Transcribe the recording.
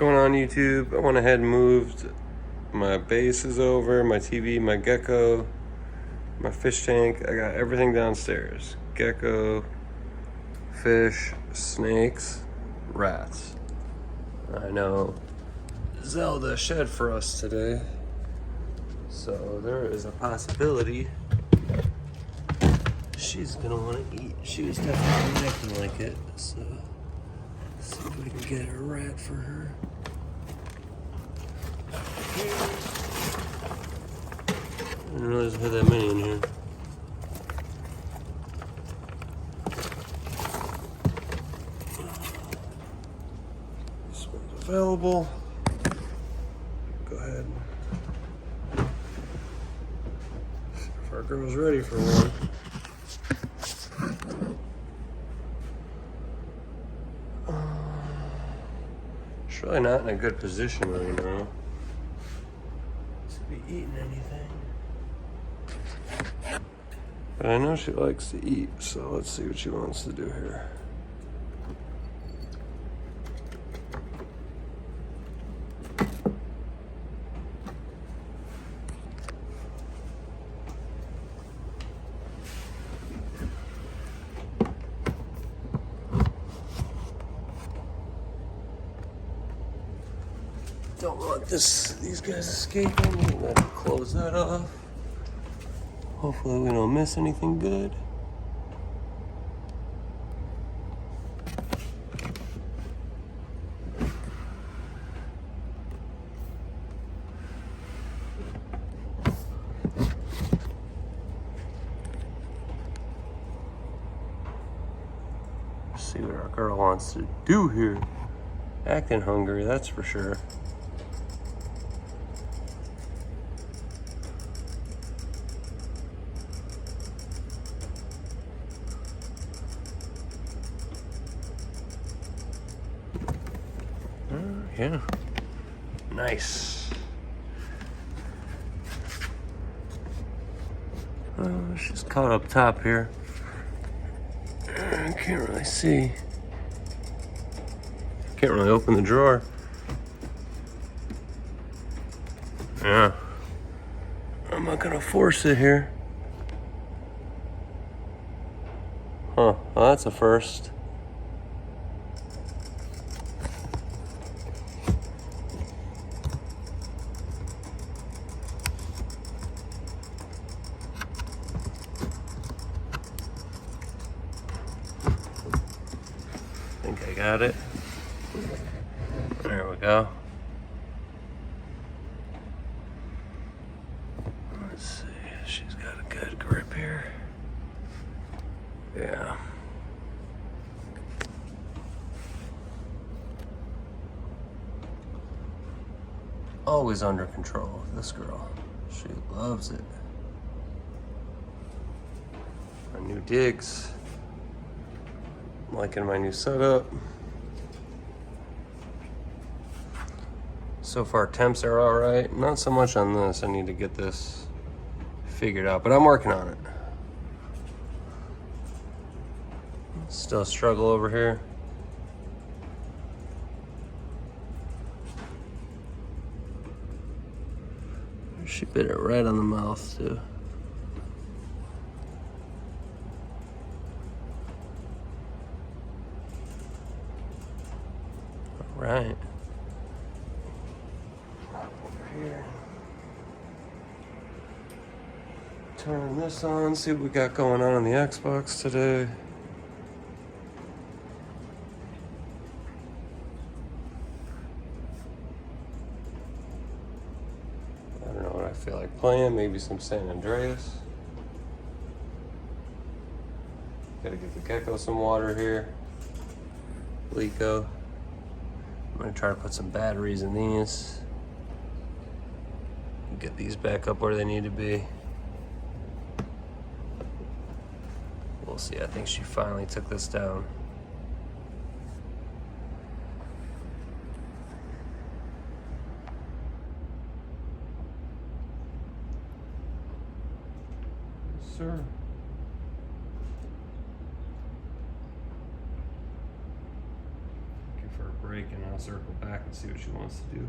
Going on YouTube, I went ahead and moved my bases over, my TV, my gecko, my fish tank. I got everything downstairs. Gecko, fish, snakes, rats. I know Zelda shed for us today, so there is a possibility she's gonna want to eat. She was definitely acting like it, so let's see if we can get a rat for her. I didn't realize we had that many in here. This one's available. Go ahead. See if our girl's ready for one. She's really not in a good position right now to be eating anything. But I know she likes to eat, so let's see what she wants to do here. Don't want these guys escaping. We gotta close that off. Hopefully we don't miss anything good. Let's see what our girl wants to do here. Acting hungry, that's for sure. Yeah, nice. She's caught up top here. I can't really see. Can't really open the drawer. Yeah. I'm not gonna force it here. Huh, well, that's a first. I think I got it. There we go. Let's see. She's got a good grip here. Yeah. Always under control, this girl. She loves it. My new digs. I'm liking my new setup. So far, temps are all right. Not so much on this. I need to get this figured out, but I'm working on it. Still a struggle over here. She bit it right on the mouth, too. All right. Over here. Turn this on, see what we got going on the Xbox today. I don't know what I feel like playing, maybe some San Andreas. Gotta give the gecko some water here. Lico. I'm gonna try to put some batteries in these. Get these back up where they need to be. We'll see, I think she finally took this down. Yes, sir. Looking for a break. break and I'll circle back and see what she wants to do.